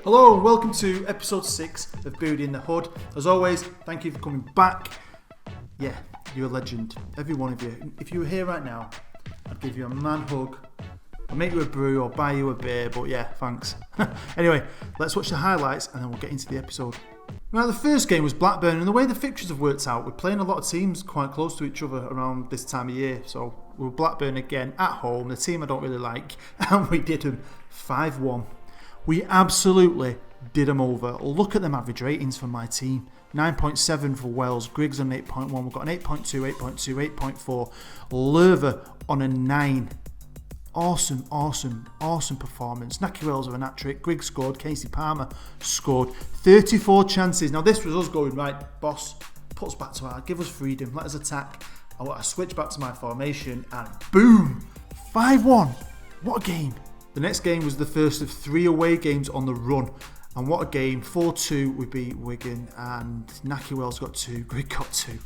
Hello and welcome to episode 6 of Buried in the Hood. As always, thank you for coming back. Yeah, you're a legend, every one of you. If you were here right now, I'd give you a man hug, I'll make you a brew or buy you a beer, but yeah, thanks. Anyway, let's watch the highlights and then we'll get into the episode. Now, the first game was Blackburn, and the way the fixtures have worked out, we're playing a lot of teams quite close to each other around this time of year. So we're Blackburn again at home, the team I don't really like, and we did them 5-1. We absolutely did them over. Look at them average ratings for my team. 9.7 for Wells, Griggs on 8.1, we've got an 8.2, 8.2, 8.4, Lerver on a 9. Awesome performance. Naki Wells with an hat-trick, Griggs scored, Casey Palmer scored. 34 chances. Now this was us going, right, boss, put us back to our, give us freedom, let us attack. I switch back to my formation and boom, 5-1. What a game. The next game was the first of 3 away games on the run. And what a game. 4-2 we beat Wigan and Naki Wells got 2, Greg got 2.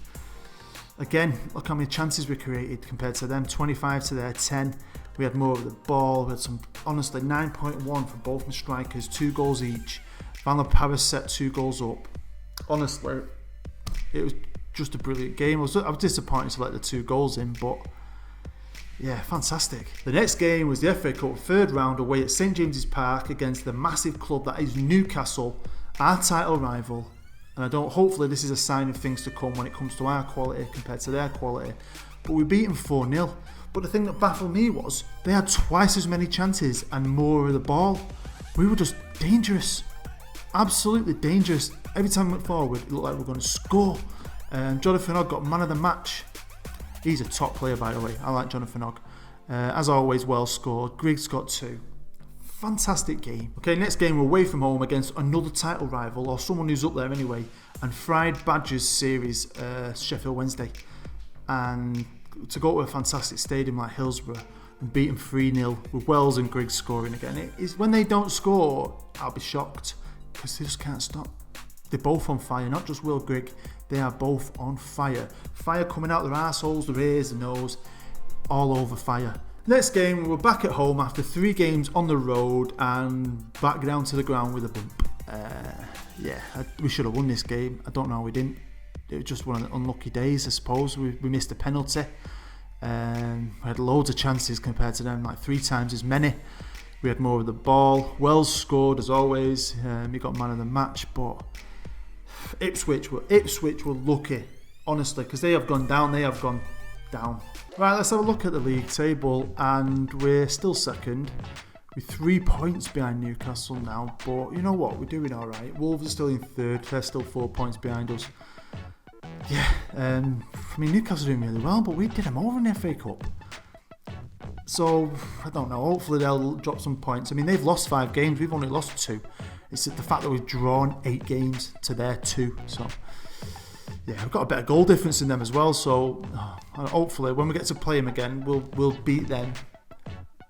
Again, look how many chances we created compared to them. 25 to their 10. We had more of the ball. We had some, honestly, 9.1 for both my strikers, 2 goals each. Van der Paris set 2 goals up. Honestly, it was just a brilliant game. I was disappointed to let the 2 goals in, but yeah, fantastic. The next game was the FA Cup third round away at St James's Park against the massive club that is Newcastle, our title rival. And hopefully this is a sign of things to come when it comes to our quality compared to their quality. But we beat them 4-0. But the thing that baffled me was they had twice as many chances and more of the ball. We were just dangerous. Absolutely dangerous. Every time we went forward, it looked like we were going to score. Jonathan Hogg got man of the match. He's a top player, by the way. I like Jonathan Hogg. As always, well scored. Griggs got 2. Fantastic game. Okay, next game we're away from home against another title rival, or someone who's up there anyway, and Fried Badgers series, Sheffield Wednesday. And to go to a fantastic stadium like Hillsborough and beat them 3-0 with Wells and Griggs scoring again. When they don't score, I'll be shocked because they just can't stop. They're both on fire, not just Will Grigg. They are both on fire. Fire coming out their arseholes, their ears, their nose, all over fire. Next game, we're back at home after 3 games on the road and back down to the ground with a bump. We should have won this game. I don't know how we didn't. It was just one of the unlucky days, I suppose. We missed a penalty. We had loads of chances compared to them, like 3 times as many. We had more of the ball. Wells scored as always. He got man of the match, but Ipswich were lucky, honestly, because they have gone down. Right, let's have a look at the league table, and we're still second with 3 points behind Newcastle now. But you know what? We're doing all right. Wolves are still in third. They're still 4 points behind us. Yeah, Newcastle are doing really well, but we did them over in the FA Cup. So, I don't know. Hopefully they'll drop some points. They've lost 5 games. We've only lost 2. It's the fact that we've drawn 8 games to their 2. So, yeah, we've got a better goal difference in them as well. So, hopefully, when we get to play them again, we'll beat them.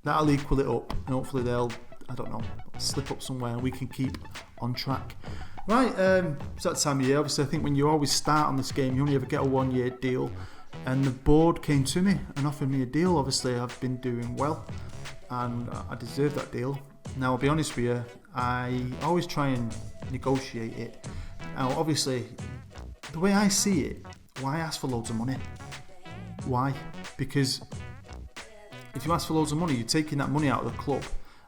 That'll equal it up. And hopefully they'll, slip up somewhere and we can keep on track. Right, it's that time of year. Obviously, I think when you always start on this game, you only ever get a 1-year deal. And the board came to me and offered me a deal. Obviously, I've been doing well and I deserve that deal. Now, I'll be honest with you, I always try and negotiate it. Now, obviously, the way I see it, why ask for loads of money? Why? Because if you ask for loads of money, you're taking that money out of the club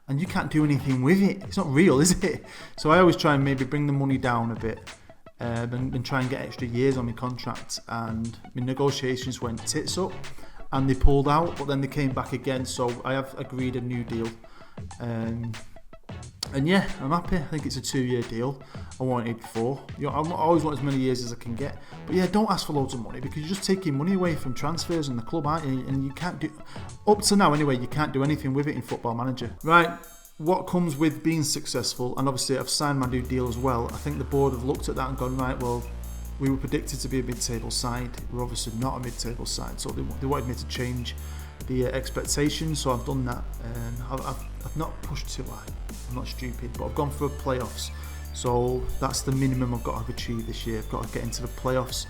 and you can't do anything with it. It's not real, is it? So I always try and maybe bring the money down a bit and try and get extra years on my contract. And my negotiations went tits up and they pulled out, but then they came back again. So I have agreed a new deal. And yeah, I'm happy. I think it's a 2-year deal. I wanted 4. I always want as many years as I can get. But yeah, don't ask for loads of money because you're just taking money away from transfers in the club, aren't you? And you can't do, up to now anyway, you can't do anything with it in Football Manager. Right, what comes with being successful, and obviously I've signed my new deal as well. I think the board have looked at that and gone, right, well, we were predicted to be a mid-table side. We're obviously not a mid-table side, so they wanted me to change the expectations, so I've done that. I've not pushed too high. I'm not stupid, but I've gone for playoffs. So that's the minimum I've got to achieve this year. I've got to get into the playoffs,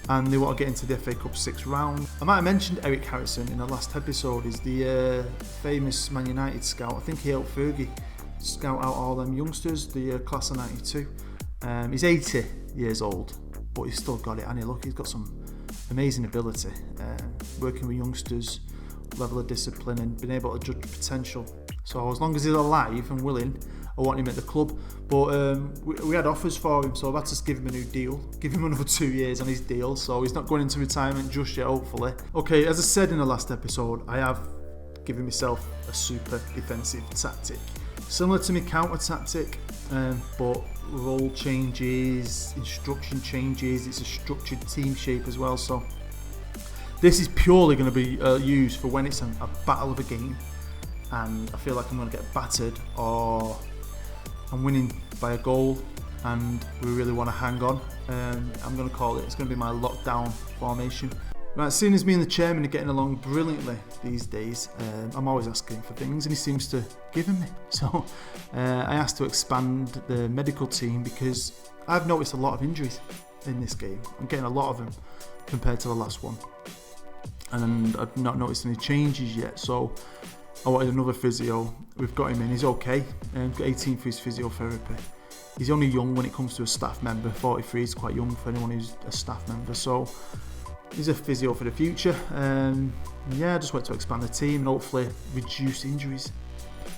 and they want to get into the FA Cup 6th round. I might have mentioned Eric Harrison in the last episode. He's the famous Man United scout. I think he helped Fergie scout out all them youngsters, the class of 92. He's 80 years old, but he's still got it. And look, he's got some amazing ability, working with youngsters, level of discipline, and being able to judge potential. So as long as he's alive and willing, I want him at the club. But we had offers for him, so I've had to give him a new deal, give him another 2 years on his deal, so he's not going into retirement just yet, hopefully. Okay, as I said in the last episode, I have given myself a super defensive tactic, similar to my counter tactic, but role changes, instruction changes. It's a structured team shape as well, so this is purely going to be used for when it's a battle of a game and I feel like I'm going to get battered, or I'm winning by a goal and we really want to hang on. I'm going to call it's going to be my lockdown formation. Right, seeing as me and the chairman are getting along brilliantly these days, I'm always asking for things and he seems to give them me. So I asked to expand the medical team because I've noticed a lot of injuries in this game. I'm getting a lot of them compared to the last one, and I've not noticed any changes yet, so I wanted another physio. We've got him in, he's okay. We've got 18 for his physiotherapy. He's only young when it comes to a staff member. 43 is quite young for anyone who's a staff member, so he's a physio for the future. I just want to expand the team and hopefully reduce injuries.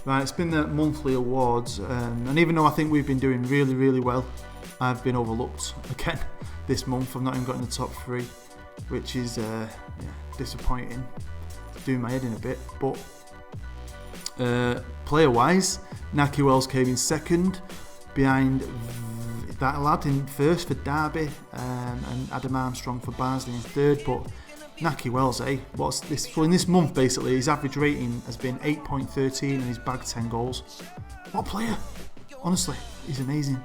Right, it's been the monthly awards, and even though I think we've been doing really, really well, I've been overlooked again this month. I've not even got in the top 3, which is disappointing. Doing my head in a bit, but player-wise, Naki Wells came in second, behind that lad in first for Derby, and Adam Armstrong for Barnsley in third. But Naki Wells, what's this? So in this month, basically, his average rating has been 8.13 and he's bagged 10 goals. What a player! Honestly, he's amazing.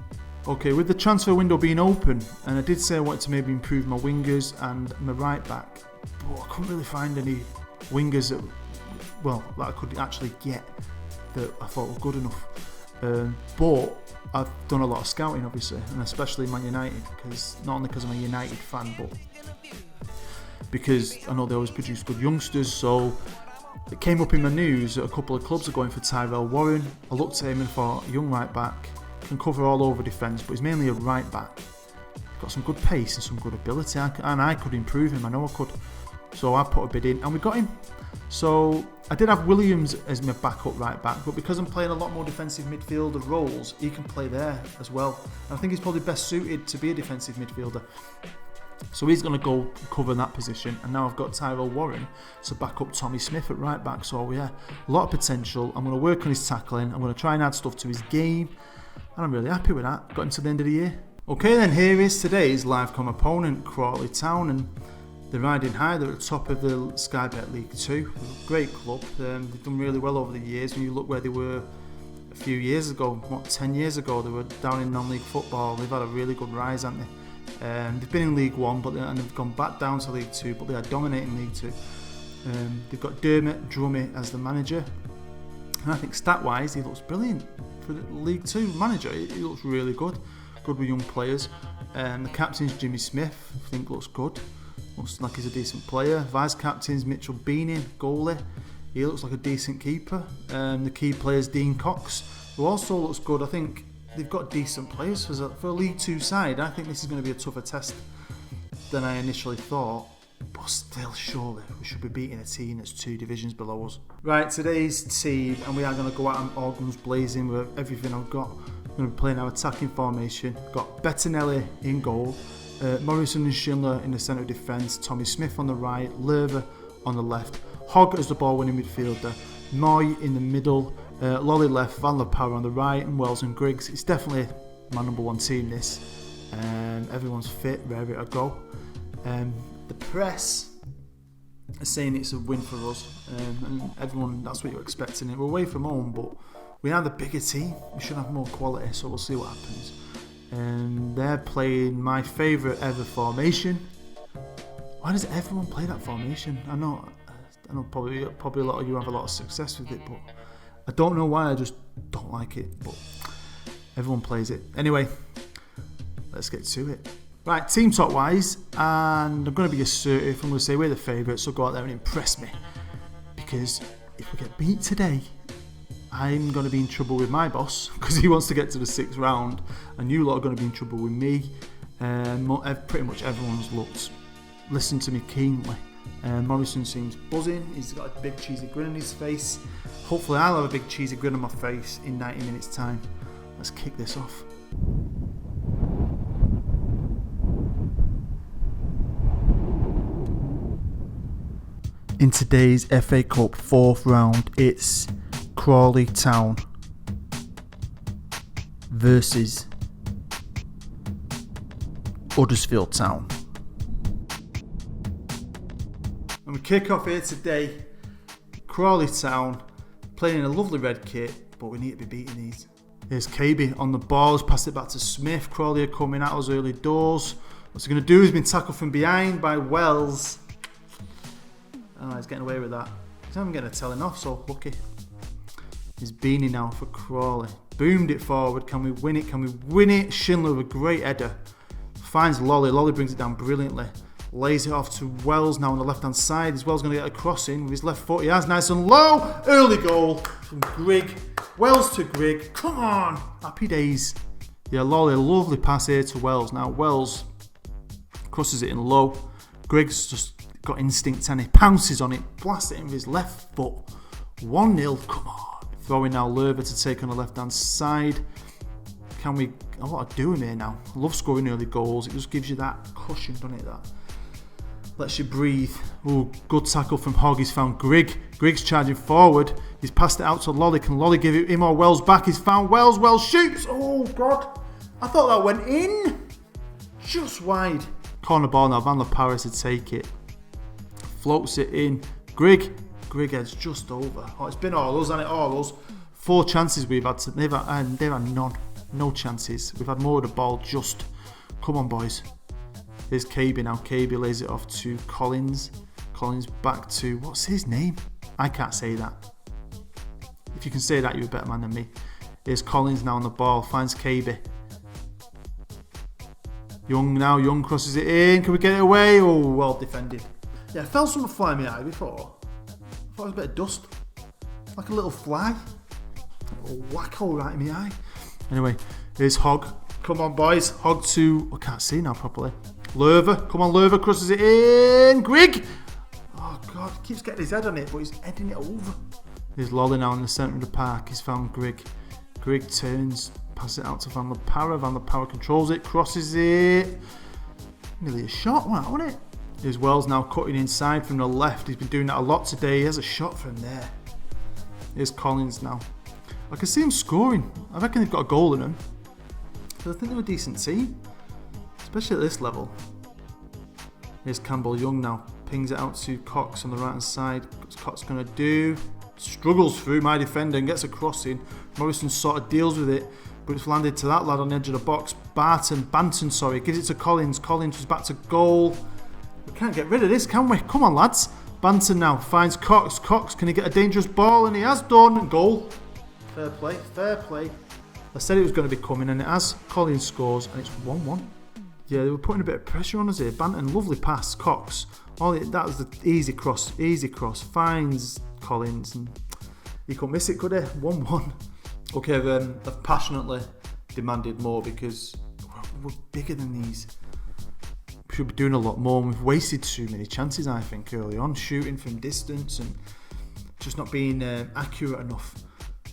Okay, with the transfer window being open, and I did say I wanted to maybe improve my wingers and my right back, but I couldn't really find any wingers that I could actually get that I thought were good enough. But I've done a lot of scouting, obviously, and especially Man United, not only because I'm a United fan, but because I know they always produce good youngsters. So it came up in my news that a couple of clubs are going for Tyrell Warren. I looked at him and thought, young right back, can cover all over defence, but he's mainly a right back. Got some good pace and some good ability, and I could improve him. I know I could. So I put a bid in and we got him. So I did have Williams as my backup right back, but because I'm playing a lot more defensive midfielder roles, he can play there as well. And I think he's probably best suited to be a defensive midfielder. So he's going to go cover that position, and now I've got Tyrell Warren to back up Tommy Smith at right back. So yeah, a lot of potential. I'm going to work on his tackling. I'm going to try and add stuff to his game, and I'm really happy with that. Got him to the end of the year. Okay, then here is today's live-com opponent, Crawley Town, and they're riding high. They're at the top of the Sky Bet League 2. Great club. They've done really well over the years. When you look where they were a few years ago, 10 years ago, they were down in non-league football. They've had a really good rise, haven't they? They've been in League 1, and they've gone back down to League 2, but they are dominating League 2. They've got Dermot Drummy as the manager, and I think stat-wise he looks brilliant for the League 2 manager. He looks really good with young players. The captain's Jimmy Smith, I think looks good. Looks like he's a decent player. Vice captain's Mitchell Beanie, goalie. He looks like a decent keeper. The key player's Dean Cox, who also looks good. I think they've got decent players for a League 2 side. I think this is going to be a tougher test than I initially thought, but still, surely we should be beating a team that's 2 divisions below us. Right, today's team, and we are going to go out on all guns blazing with everything I've got. We're going to be playing our attacking formation. Got Bettinelli in goal, Morrison and Schindler in the centre of defence, Tommy Smith on the right, Lerver on the left, Hogg as the ball-winning midfielder, Moy in the middle, Lolly left, Van La Power on the right, and Wells and Griggs. It's definitely my number 1 team, this. Everyone's fit, ready to go. The press are saying it's a win for us, and everyone, that's what you're expecting. We're away from home, but we are the bigger team. We should have more quality, so we'll see what happens. and they're playing my favourite ever formation. Why does everyone play that formation? I know probably a lot of you have a lot of success with it, but I don't know why. I just don't like it, but everyone plays it. Anyway, let's get to it. Right, team talk wise, and I'm going to be assertive. I'm going to say we're the favourites, so go out there and impress me. Because if we get beat today, I'm going to be in trouble with my boss because he wants to get to the 6th round, and you lot are going to be in trouble with me. Pretty much everyone's looked. Listen to me keenly. Morrison seems buzzing. He's got a big cheesy grin on his face. Hopefully I'll have a big cheesy grin on my face in 90 minutes time. Let's kick this off. In today's FA Cup 4th round, it's Crawley Town versus Huddersfield Town. And we kick off here today. Crawley Town playing in a lovely red kit, but we need to be beating these. Here's KB on the ball, he's passed it back to Smith. Crawley are coming at us early doors. What's he going to do? He's been tackled from behind by Wells. Oh, he's getting away with that. He's not even getting a telling off, so lucky. He's Beanie now for Crawley. Boomed it forward. Can we win it? Can we win it? Schindler with a great header. Finds Lolly. Lolly brings it down brilliantly. Lays it off to Wells now on the left hand side. Is Wells going to get a crossing with his left foot? He has, nice and low. Early goal from Grigg. Wells to Grigg. Come on. Happy days. Yeah, Lolly, lovely pass here to Wells. Now Wells crosses it in low. Grigg's just got instinct and he pounces on it. Blasts it in with his left foot. 1-0. Come on. Throwing now Lerver to take on the left hand side. Can we... A lot of doing here now. I love scoring early goals. It just gives you that cushion, doesn't it? That lets you breathe. Oh, good tackle from Hogg. He's found Grigg. Grigg's charging forward. He's passed it out to Lolly. Can Lolly give it him or Wells back? He's found Wells. Wells shoots. Oh, God. I thought that went in. Just wide. Corner ball now. Van der Paris to take it. Floats it in. Grigg heads just over. Oh, it's been all us, hasn't it? All us. 4 chances we've had. They've had none. No chances. We've had more of the ball just. Come on, boys. Here's KB now. KB lays it off to Collins. Collins back to... What's his name? I can't say that. If you can say that, you're a better man than me. Here's Collins now on the ball. Finds KB. Young now. Young crosses it in. Can we get it away? Oh, well defended. Yeah, I felt something fly in my eye before. I thought it was a bit of dust. Like a little fly. A little whack-hole right in my eye. Anyway, here's Hogg. Come on, boys. Hogg to... I can't see now properly. Lerver. Come on, Lerver crosses it in. Grigg. Oh, God. He keeps getting his head on it, but he's heading it over. Here's Lolly now in the centre of the park. He's found Grigg. Grigg turns. Pass it out to Van der Para. Van der Para controls it. Crosses it. Nearly a shot, wasn't it? Here's Wells now cutting inside from the left. He's been doing that a lot today. He has a shot from there. Here's Collins now. I can see him scoring. I reckon they've got a goal in them. But I think they're a decent team. Especially at this level. Here's Campbell Young now. Pings it out to Cox on the right hand side. What's Cox going to do? Struggles through my defender and gets a crossing. Morrison sort of deals with it. But it's landed to that lad on the edge of the box. Banton, gives it to Collins. Collins was back to goal. We can't get rid of this, can we? Come on, lads. Banton now finds Cox. Cox, can he get a dangerous ball? And he has done. Goal. Fair play, fair play. I said it was going to be coming, and it has. Collins scores, and it's 1-1. Yeah, they were putting a bit of pressure on us here. Banton, lovely pass. Cox. That was the easy cross. Easy cross. Finds Collins, and he couldn't miss it, could he? 1-1. Okay, I've passionately demanded more because we're bigger than these. We should be doing a lot more. We've wasted too many chances, I think, early on. Shooting from distance and just not being accurate enough.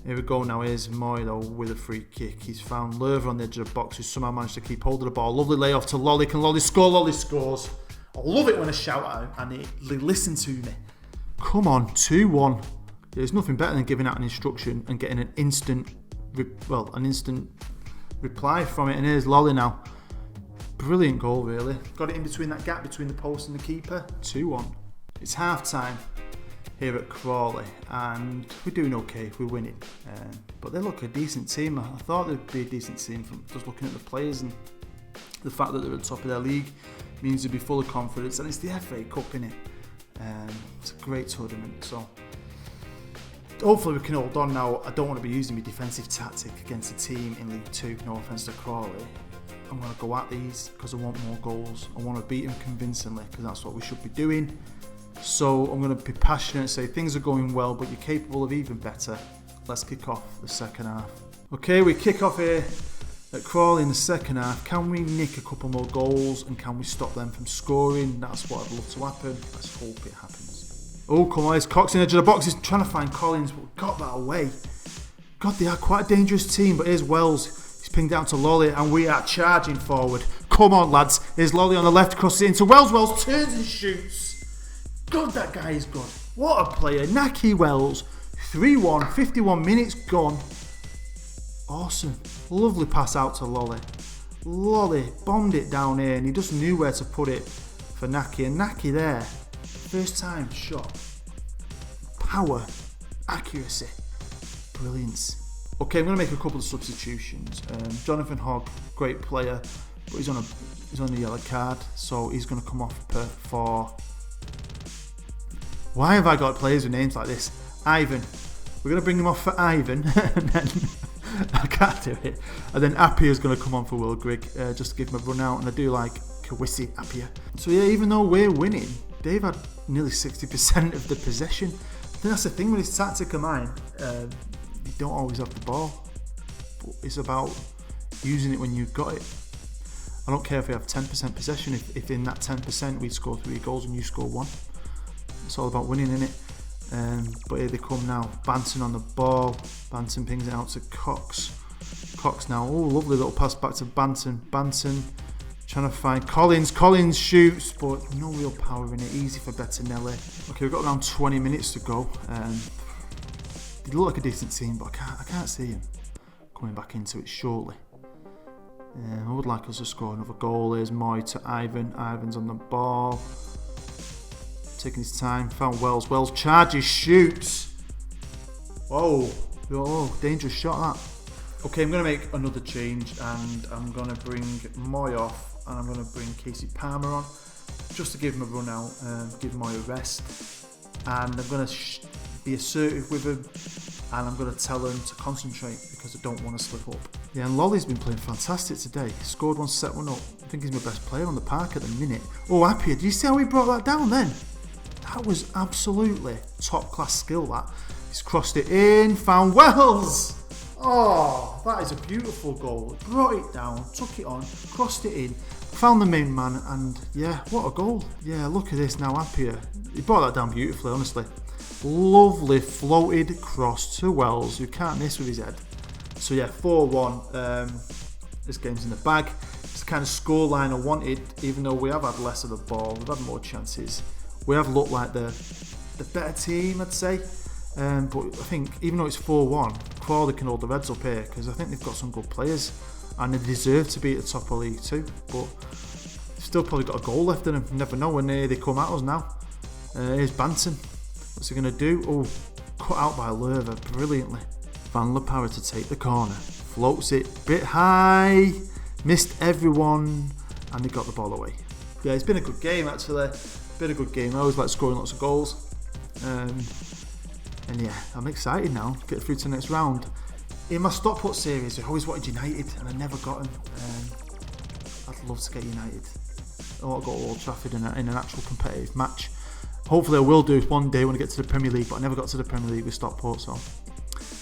Here we go now. Here's Moyle with a free kick. He's found Lerver on the edge of the box who somehow managed to keep hold of the ball. Lovely layoff to Lolly. Can Lolly score? Lolly scores. I love it when I shout out and they listen to me. Come on, 2-1. There's nothing better than giving out an instruction and getting an instant reply from it. And here's Lolly now. Brilliant goal, really. Got it in between that gap between the post and the keeper. 2-1. It's half time. here at Crawley, and we're doing okay, we're winning. But they look a decent team. I thought they'd be a decent team from just looking at the players, and the fact that they're at the top of their league means they'll be full of confidence, and it's the FA Cup, innit? It's a great tournament, so hopefully we can hold on now. I don't want to be using my defensive tactic against a team in League 2, no offence to Crawley. I'm going to go at these because I want more goals. I want to beat them convincingly because that's what we should be doing. So I'm going to be passionate and say things are going well, but you're capable of even better. Let's kick off the second half. Okay, we kick off here at Crawley in the second half. Can we nick a couple more goals and can we stop them from scoring? That's what I'd love to happen. Let's hope it happens. Oh, come on, it's Cox in the edge of the box. He's trying to find Collins, but we got that away. God, they are quite a dangerous team, but here's Wells. He's pinged down to Lolly and we are charging forward. Come on, lads. Here's Lolly on the left, crosses it into Wells. Wells turns and shoots. God, that guy is good. What a player. Naki Wells. 3-1, 51 minutes gone. Awesome. Lovely pass out to Lolly. Lolly bombed it down here and he just knew where to put it for Naki. And Naki there, first time shot. Power, accuracy, brilliance. Okay, I'm going to make a couple of substitutions. Jonathan Hogg, great player, but he's on a yellow card, so he's going to come off for... Why have I got players with names like this? Ivan. We're going to bring him off for Ivan, and then I can't do it. And then Appia is going to come on for Will Grigg, just to give him a run out. And I do like Kawisi Appia. So yeah, even though we're winning, they've had nearly 60% of the possession. I think that's the thing with his tactic of mine. You don't always have the ball, but it's about using it when you've got it. I don't care if we have 10% possession. If in that 10% we score 3 goals and you score 1. It's all about winning, innit? But here they come now. Banton on the ball. Banton pings it out to Cox. Cox now. Oh, lovely little pass back to Banton. Banton trying to find Collins. Collins shoots, but no real power in it. Easy for Bettinelli. Okay, we've got around 20 minutes to go. They look like a decent team, but I can't see him coming back into it shortly. I would like us to score another goal. Here's Moy to Ivan. Ivan's on the ball. Taking his time, found Wells. Wells charges, shoots. Whoa, dangerous shot that. Okay, I'm going to make another change and I'm going to bring Moy off and I'm going to bring Casey Palmer on just to give him a run out and give Moy a rest. And I'm going to be assertive with him and I'm going to tell him to concentrate because I don't want to slip up. Yeah, and Lolly's been playing fantastic today. He scored one, set one up. I think he's my best player on the park at the minute. Oh, Appia, do you see how he brought that down then? That was absolutely top class skill that. He's crossed it in, found Wells. Oh, that is a beautiful goal. Brought it down, took it on, crossed it in, found the main man and yeah, what a goal. Yeah, look at this now, Appia. He brought that down beautifully, honestly. Lovely floated cross to Wells, who can't miss with his head. So yeah, 4-1. This game's in the bag. It's the kind of scoreline I wanted, even though we have had less of the ball, we've had more chances. We have looked like the better team, I'd say. But I think even though it's 4-1, Crawley can hold the Reds up here because I think they've got some good players and they deserve to be at the top of League 2. But they've still probably got a goal left in them. You never know when they come at us now. Here's Banton. What's he going to do? Oh, cut out by Lerva brilliantly. Van La Parra to take the corner. Floats it bit high. Missed everyone and they got the ball away. Yeah, it's been a good game actually. Been a good game. I always like scoring lots of goals. And yeah, I'm excited now to get through to the next round. In my Stop Put series, I always wanted United and I never got them. I'd love to get United. I want to go to Old Trafford in an actual competitive match. Hopefully I will do one day when I get to the Premier League, but I never got to the Premier League with Stockport, so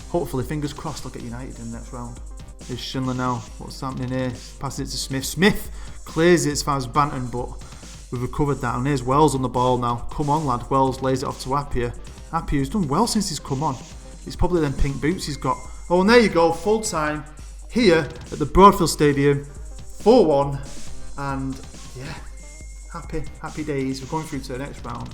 hopefully, fingers crossed, I'll get United in the next round. Here's Schindler now. What's happening here? Passes it to Smith. Smith clears it as far as Banton, but we've recovered that. And here's Wells on the ball now. Come on, lad. Wells lays it off to Appia. Appia's done well since he's come on. It's probably them pink boots he's got. Oh, and there you go. Full time here at the Broadfield Stadium. 4-1. And yeah, happy days. We're going through to the next round.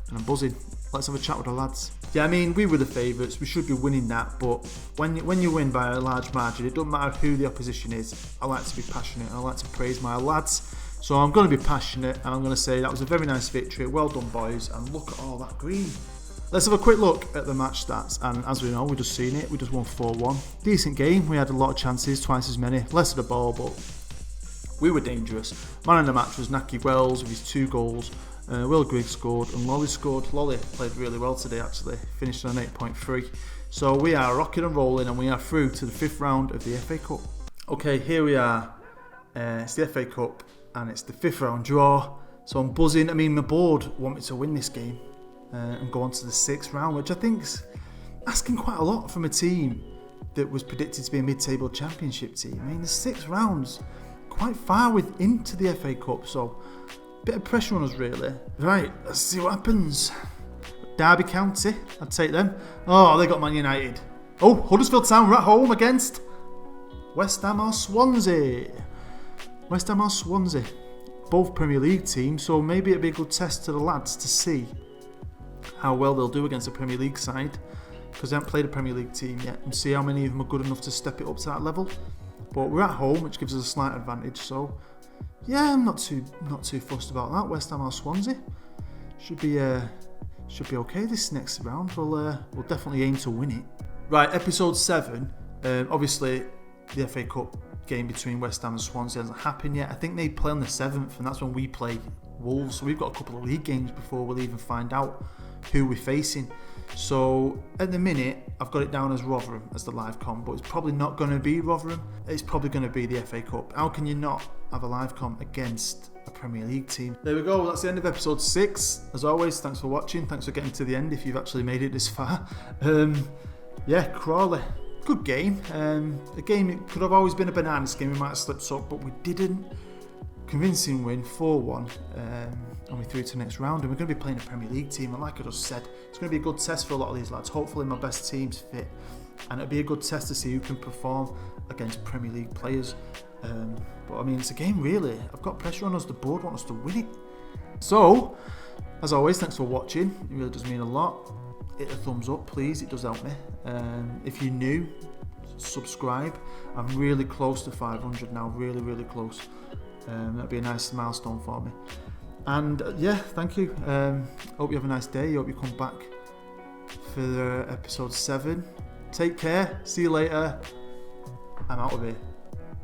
And I'm buzzing. Let's have a chat with the lads. Yeah, I mean, we were the favourites. We should be winning that. But when you win by a large margin, it doesn't matter who the opposition is. I like to be passionate. I like to praise my lads. So I'm going to be passionate and I'm going to say that was a very nice victory. Well done, boys. And look at all that green. Let's have a quick look at the match stats, and as we know, we've just seen it, we just won 4-1. Decent game, we had a lot of chances, twice as many, less of the ball, but we were dangerous. Man of the match was Naki Wells with his 2 goals. Will Griggs scored and Lolly scored. Lolly played really well today actually, finished on 8.3. So we are rocking and rolling and we are through to the 5th round of the FA Cup. Okay, here we are. It's the FA Cup and it's the 5th round draw. So I'm buzzing. I mean, my board want me to win this game and go on to the 6th round, which I think's asking quite a lot from a team that was predicted to be a mid-table championship team. I mean, the 6th round's quite far into the FA Cup, so bit of pressure on us really. Right, let's see what happens. Derby County, I'd take them. Oh, they got Man United. Oh, Huddersfield Town, we're at home against West Ham or Swansea. West Ham or Swansea. Both Premier League teams, so maybe it'd be a good test to the lads to see how well they'll do against a Premier League side, because they haven't played a Premier League team yet, and see how many of them are good enough to step it up to that level. But we're at home, which gives us a slight advantage, so yeah, I'm not too fussed about that. West Ham or Swansea should be okay this next round. We'll definitely aim to win it. Right, episode 7. Obviously, the FA Cup game between West Ham and Swansea hasn't happened yet. I think they play on the 7th, and that's when we play Wolves. So we've got a couple of league games before we'll even find out who we're facing. So at the minute, I've got it down as Rotherham as the live com, but it's probably not going to be Rotherham. It's probably going to be the FA Cup. How can you not have a live com against a Premier League team? There we go. That's the end of episode 6. As always, thanks for watching. Thanks for getting to the end if you've actually made it this far. Yeah, Crawley. Good game. A game, it could have always been a banana skin. We might have slipped up, but we didn't. Convincing win, 4-1. And we're through to the next round, and we're going to be playing a Premier League team, and like I just said, it's going to be a good test for a lot of these lads. Hopefully my best team's fit, and it'll be a good test to see who can perform against Premier League players. But I mean, it's a game really. I've got pressure on us, the board want us to win it. So, as always, thanks for watching, it really does mean a lot. Hit a thumbs up please, it does help me. If you're new, subscribe. I'm really close to 500 now, really close. That'd be a nice milestone for me. And yeah, thank you. Hope you have a nice day. Hope you come back for episode 7. Take care. See you later. I'm out of here.